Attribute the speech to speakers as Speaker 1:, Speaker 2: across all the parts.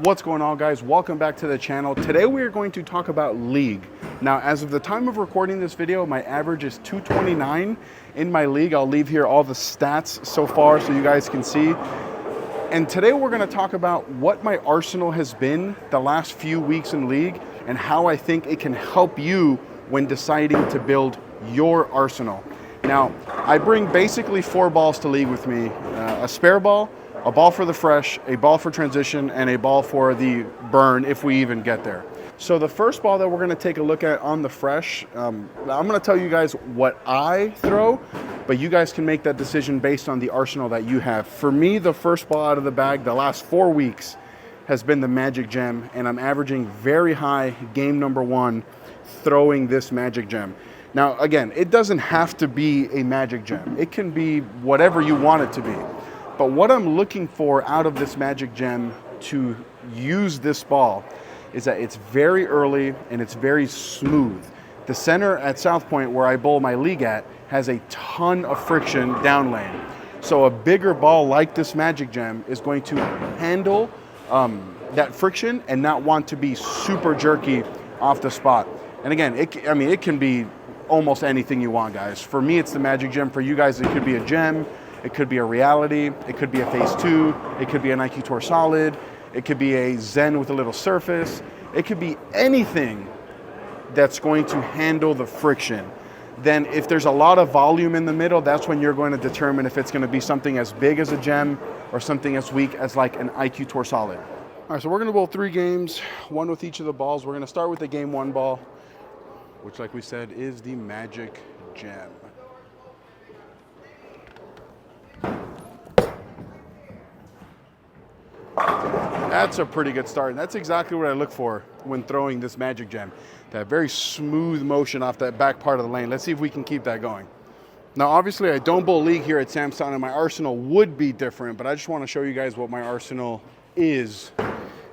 Speaker 1: What's going on, guys? Welcome back to the channel. Today we are going to talk about league. Now, as of the time of recording this video, my average is 229 in my league. I'll leave here all the stats so far so you guys can see. And today we're going to talk about what my arsenal has been the last few weeks in league and how I think it can help you when deciding to build your arsenal. Now, I bring basically 4 balls to league with me: a spare ball, a ball for the fresh, a ball for transition, and a ball for the burn if we even get there. So the first ball that we're going to take a look at on the fresh, I'm going to tell you guys what I throw, but you guys can make that decision based on the arsenal that you have. For me, the first ball out of the bag the last 4 weeks has been the Magic Gem, and I'm averaging very high game number 1 throwing this Magic Gem. Now, again, it doesn't have to be a Magic Gem. It can be whatever you want it to be. But what I'm looking for out of this Magic Gem to use this ball is that it's very early and it's very smooth. The center at South Point, where I bowl my league at, has a ton of friction down lane. So a bigger ball like this Magic Gem is going to handle that friction and not want to be super jerky off the spot. And again, it can be almost anything you want, guys. For me, it's the Magic Gem. For you guys, it could be a gem. It could be a reality, it could be a phase 2, it could be an IQ Tour Solid, it could be a Zen with a little surface, it could be anything that's going to handle the friction. Then if there's a lot of volume in the middle, that's when you're going to determine if it's going to be something as big as a gem or something as weak as like an IQ Tour Solid. All right, so we're going to bowl 3 games, 1 with each of the balls. We're going to start with the game 1 ball, which, like we said, is the Magic Gem. That's a pretty good start, and that's exactly what I look for when throwing this Magic Gem. That very smooth motion off that back part of the lane. Let's see if we can keep that going. Now, obviously, I don't bowl league here at Samstown, and my arsenal would be different, but I just want to show you guys what my arsenal is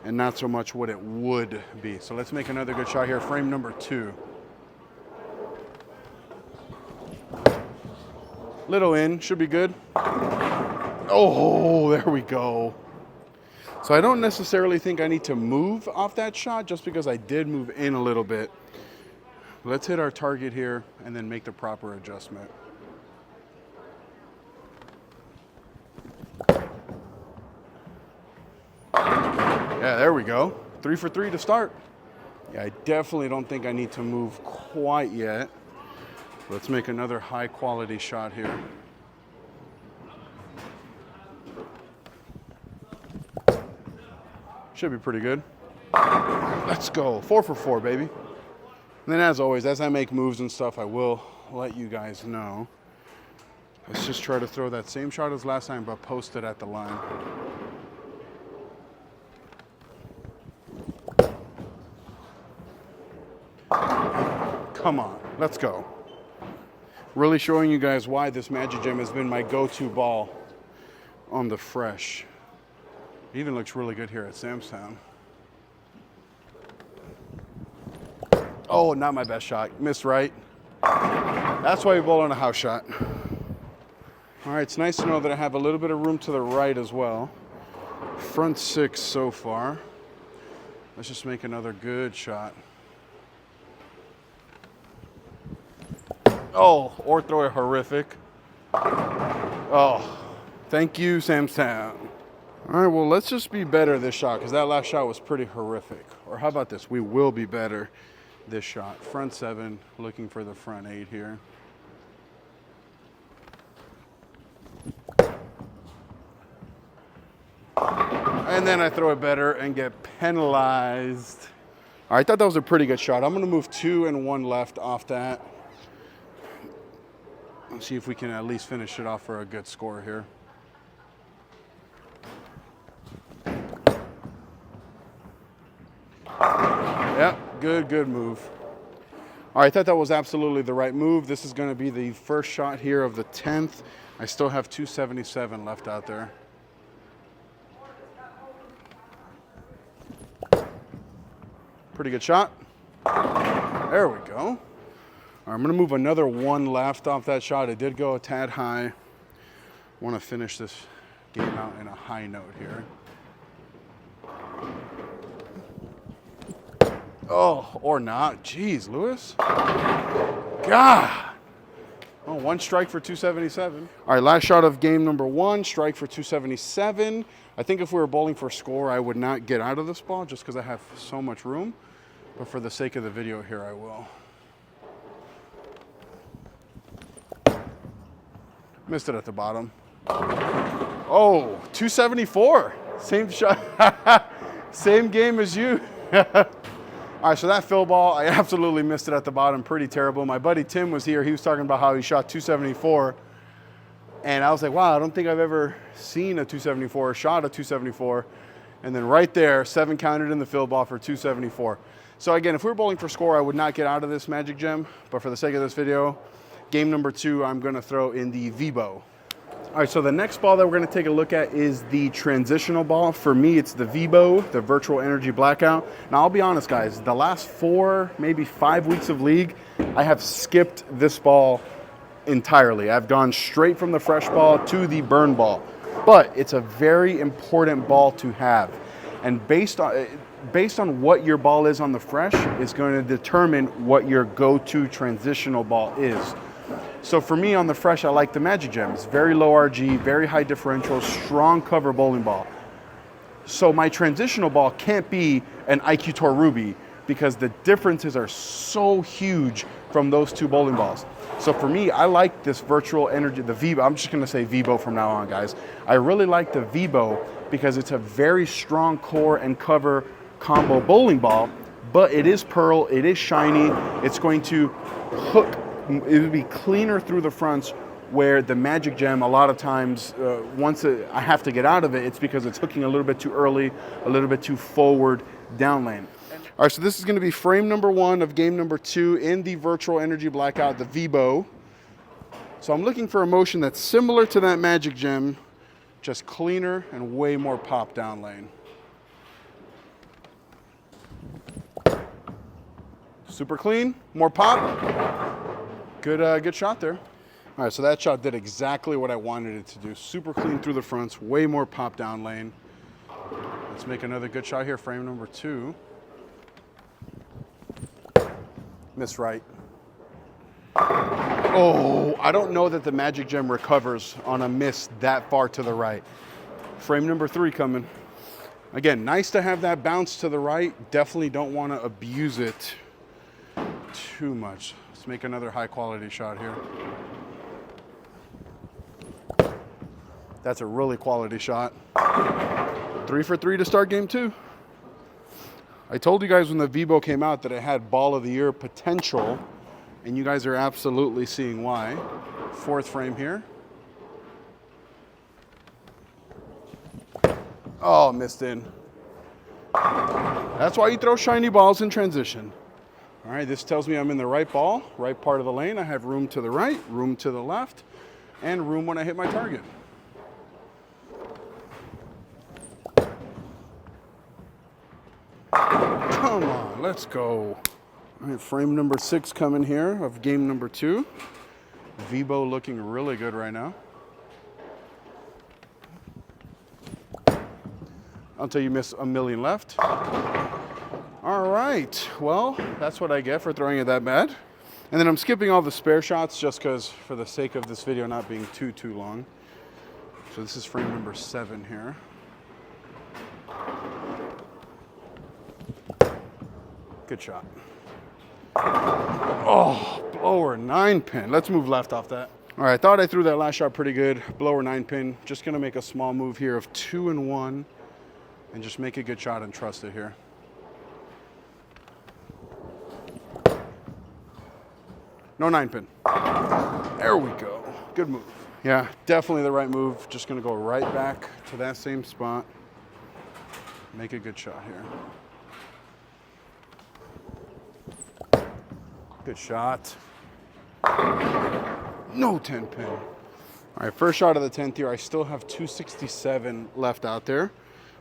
Speaker 1: and not so much what it would be. So let's make another good shot here. Frame number 2. Little in, should be good. Oh, there we go. So I don't necessarily think I need to move off that shot just because I did move in a little bit. Let's hit our target here and then make the proper adjustment. Yeah, there we go. 3 for 3 to start. Yeah, I definitely don't think I need to move quite yet. Let's make another high quality shot here. Should be pretty good. Let's go. 4 for 4, baby. And then, as always, as I make moves and stuff, I will let you guys know. Let's just try to throw that same shot as last time, but post it at the line. Come on. Let's go. Really showing you guys why this Magic Gem has been my go-to ball on the fresh. It even looks really good here at Samstown. Oh, not my best shot. Missed right. That's why we bowl on a house shot. All right, it's nice to know that I have a little bit of room to the right as well. Front 6 so far. Let's just make another good shot. Oh, or throw it horrific. Oh, thank you, Samstown. All right, well, let's just be better this shot because that last shot was pretty horrific. Or how about this? We will be better this shot. Front 7, looking for the front 8 here. And then I throw it better and get penalized. All right, I thought that was a pretty good shot. I'm going to move 2 and 1 left off that. Let's see if we can at least finish it off for a good score here. Yep, good move. All right, I thought that was absolutely the right move. This is going to be the first shot here of the 10th. I still have 277 left out there. Pretty good shot. There we go. All right, I'm going to move another 1 left off that shot. It did go a tad high. Want to finish this game out in a high note here. Oh, or not. Jeez, Lewis. God. Oh, one strike for 277. All right, last shot of game number one, strike for 277. I think if we were bowling for score, I would not get out of this ball just because I have so much room. But for the sake of the video here, I will. Missed it at the bottom. Oh, 274. Same shot. Same game as you. All right, so that fill ball, I absolutely missed it at the bottom. Pretty terrible. My buddy Tim was here. He was talking about how he shot 274. And I was like, wow, I don't think I've ever seen a 274 or shot a 274. And then right there, 7 counted in the fill ball for 274. So again, if we were bowling for score, I would not get out of this Magic Gem. But for the sake of this video, game number 2, I'm going to throw in the V-Bow. All right, so the next ball that we're going to take a look at is the transitional ball. For me, it's the V-Bow, the Virtual Energy Blackout. Now, I'll be honest, guys, the last 4, maybe 5 weeks of league, I have skipped this ball entirely. I've gone straight from the fresh ball to the burn ball. But it's a very important ball to have. And based on what your ball is on the fresh is going to determine what your go-to transitional ball is. So for me on the fresh, I like the Magic Gem. It's very low RG, very high differential, strong cover bowling ball. So my transitional ball can't be an IQ Tour Ruby because the differences are so huge from those 2 bowling balls. So for me, I like this Virtual Energy, the V-Bow. I'm just gonna say V-Bow from now on, guys. I really like the V-Bow because it's a very strong core and cover combo bowling ball, but it is pearl, it is shiny. It's going to hook. It would be cleaner through the fronts where the Magic Gem, a lot of times, I have to get out of it, it's because it's hooking a little bit too early, a little bit too forward down lane. All right, so this is going to be frame number 1 of game number 2 in the Virtual Energy Blackout, the V-Bow. So I'm looking for a motion that's similar to that Magic Gem, just cleaner and way more pop down lane. Super clean, more pop. Good shot there. All right, so that shot did exactly what I wanted it to do. Super clean through the fronts, way more pop down lane. Let's make another good shot here, frame number 2. Miss right. Oh, I don't know that the Magic Gem recovers on a miss that far to the right. Frame number 3 coming. Again, nice to have that bounce to the right. Definitely don't want to abuse it too much. Let's make another high quality shot here. That's a really quality shot. 3 for 3 to start game 2. I told you guys when the V-Bow came out that it had Ball of the Year potential, and you guys are absolutely seeing why. 4th frame here. Oh, missed in. That's why you throw shiny balls in transition. All right, this tells me I'm in the right ball, right part of the lane. I have room to the right, room to the left, and room when I hit my target. Come on, let's go. All right, frame number 6 coming here of game number 2. V-Bow looking really good right now. Until you miss a million left. All right, well, that's what I get for throwing it that bad. And then I'm skipping all the spare shots just because for the sake of this video not being too long. So this is frame number 7 here. Good shot. Oh, blower 9-pin. Let's move left off that. All right, I thought I threw that last shot pretty good. Blower 9-pin. Just gonna make a small move here of 2 and 1 and just make a good shot and trust it here. No 9-pin. There we go. Good move. Yeah, definitely the right move. Just gonna go right back to that same spot. Make a good shot here. Good shot. No 10-pin. All right, first shot of the 10th here. I still have 267 left out there.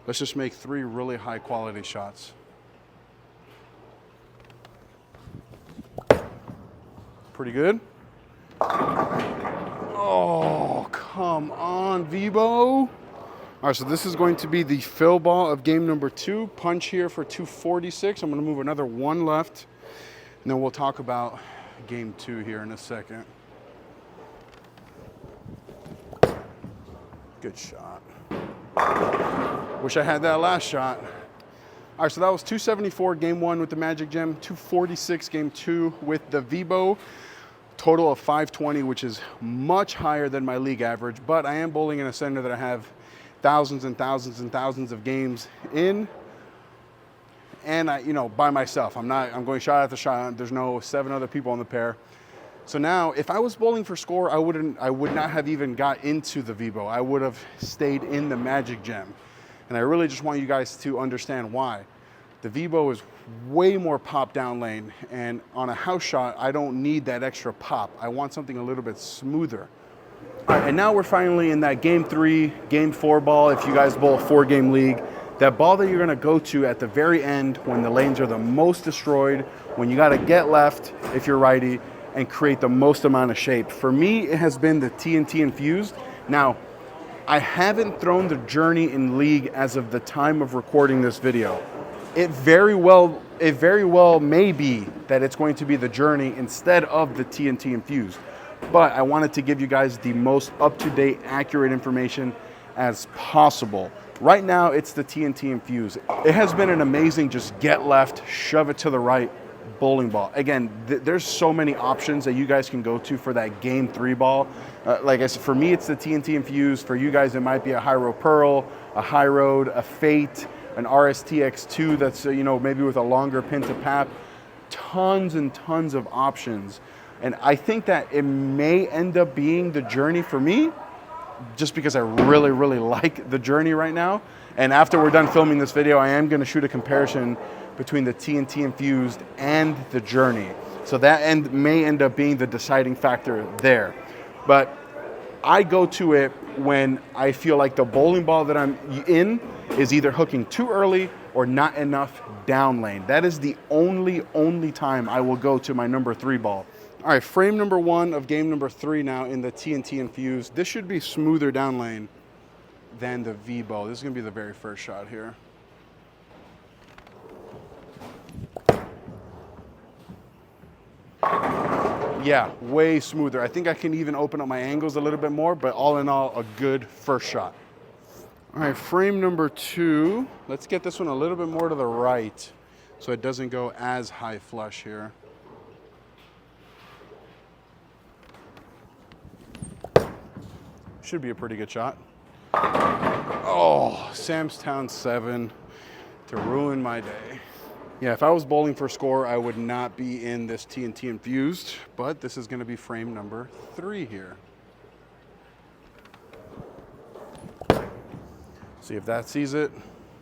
Speaker 1: Let's just make 3 really high quality shots. Pretty good. Oh, come on, V-Bow. All All right, so this is going to be the fill ball of game number 2. Punch here for 246. I'm going to move another 1 left, and then we'll talk about game 2 here in a second. Good shot. Wish I had that last shot. All right, so that was 274 game 1 with the Magic Gem, 246 game 2 with the Vibo. Total of 520, which is much higher than my league average, but I am bowling in a center that I have thousands and thousands and thousands of games in, and by myself. I'm going shot after shot. There's no 7 other people on the pair. So now, if I was bowling for score, I would not have even got into the Vibo. I would have stayed in the Magic Gem. And I really just want you guys to understand why. The Vibo is way more pop down lane, and on a house shot, I don't need that extra pop. I want something a little bit smoother. All right, and now we're finally in that game 3, game 4 ball. If you guys bowl a 4-game league, that ball that you're gonna go to at the very end when the lanes are the most destroyed, when you gotta get left if you're righty, and create the most amount of shape. For me, it has been the TNT infused. Now, I haven't thrown the Journey in league as of the time of recording this video. It very well may be that it's going to be the Journey instead of the TNT infused. But I wanted to give you guys the most up-to-date, accurate information as possible. Right now, it's the TNT infused. It has been an amazing just get left, shove it to the right, bowling ball. Again, there's so many options that you guys can go to for that game 3 ball. Like I said, for me, it's the TNT infused. For you guys, it might be a high road Pearl, a high road, a Fate, an RSTX2 that's maybe with a longer pin to pap. Tons and tons of options. And I think that it may end up being the Journey for me, just because I really, really like the Journey right now. And after we're done filming this video, I am gonna shoot a comparison between the TNT infused and the Journey. So that may end up being the deciding factor there. But I go to it when I feel like the bowling ball that I'm in is either hooking too early or not enough down lane. That is the only time I will go to my number 3 ball. All right, frame number 1 of game number 3 now in the TNT infused. This should be smoother down lane than the Vibo. This is gonna be the very first shot here. Yeah, way smoother. I think I can even open up my angles a little bit more, but all in all, a good first shot. All right, frame number 2. Let's get this one a little bit more to the right so it doesn't go as high flush here. Should be a pretty good shot. Oh, Samstown 7 to ruin my day. Yeah, if I was bowling for score, I would not be in this TNT infused, but this is gonna be frame number 3 here. See if that sees it.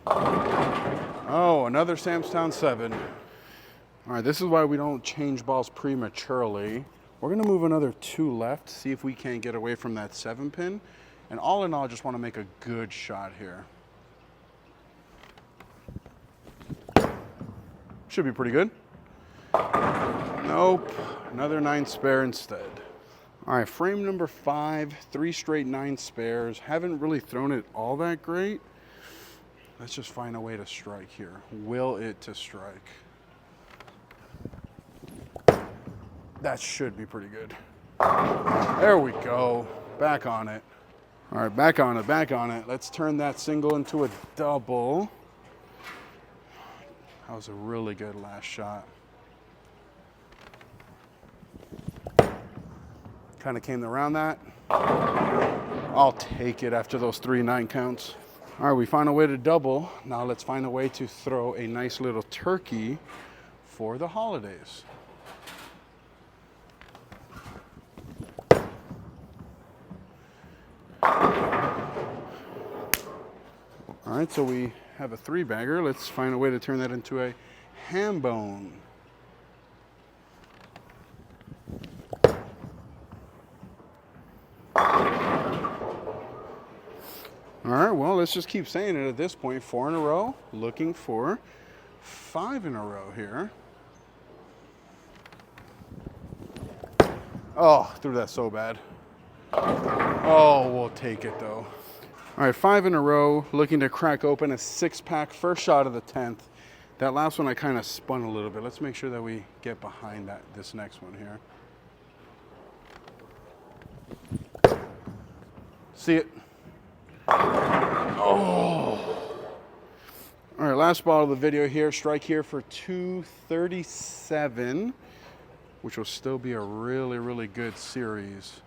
Speaker 1: Oh, another Samstown 7. All right, this is why we don't change balls prematurely. We're gonna move another 2 left, see if we can't get away from that 7 pin. And all in all, I just wanna make a good shot here. Should be pretty good. Nope, another 9 spare instead. All right, frame number 5, 3 straight 9 spares. Haven't really thrown it all that great. Let's just find a way to strike here. Will it to strike? That should be pretty good. There we go, back on it. All right, back on it, back on it. Let's turn that single into a double. That was a really good last shot. Kind of came around that. I'll take it after those 3 9 counts. All right, we found a way to double. Now let's find a way to throw a nice little turkey for the holidays. All right, so we have a 3-bagger. Let's find a way to turn that into a ham bone. All right, well, let's just keep saying it at this point. 4 in a row, looking for 5 in a row here. Oh, threw that so bad. Oh, we'll take it though. All right, 5 in a row, looking to crack open a 6-pack, first shot of the 10th. That last one I kind of spun a little bit. Let's make sure that we get behind this next one here. See it? Oh. All right, last ball of the video here. Strike here for 237, which will still be a really, really good series.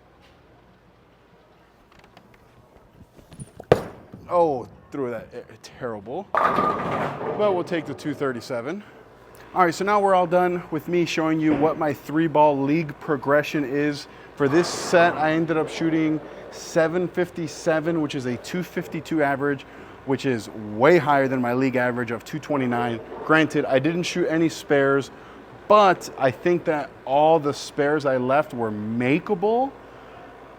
Speaker 1: Oh, threw that terrible. But we'll take the 237. All right, so now we're all done with me showing you what my 3-ball league progression is. For this set, I ended up shooting 757, which is a 252 average, which is way higher than my league average of 229. Granted, I didn't shoot any spares, but I think that all the spares I left were makeable.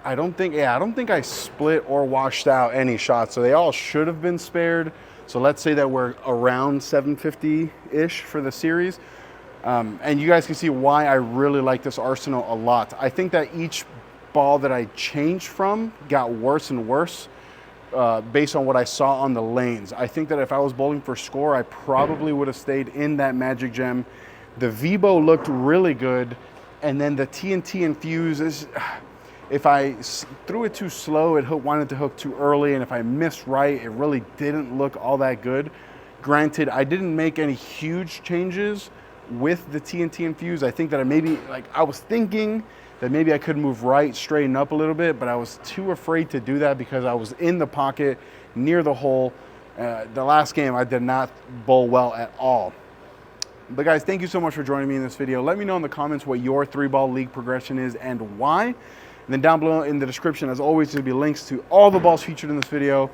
Speaker 1: I don't think I split or washed out any shots, so they all should have been spared. So let's say that we're around 750-ish for the series. And you guys can see why I really like this arsenal a lot. I think that each ball that I changed from got worse and worse based on what I saw on the lanes. I think that if I was bowling for score, I probably would have stayed in that Magic Gem. The V-bow looked really good, and then the TNT infuse is... If I threw it too slow, it wanted to hook too early, and if I missed right, it really didn't look all that good. Granted, I didn't make any huge changes with the TNT infuse. I think that I was thinking that maybe I could move right, straighten up a little bit, but I was too afraid to do that because I was in the pocket near the hole. The last game, I did not bowl well at all. But guys, thank you so much for joining me in this video. Let me know in the comments what your 3-ball league progression is and why. And then down below in the description, as always, there'll be links to all the balls featured in this video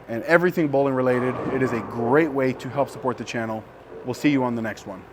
Speaker 1: and everything bowling related. It is a great way to help support the channel. We'll see you on the next one.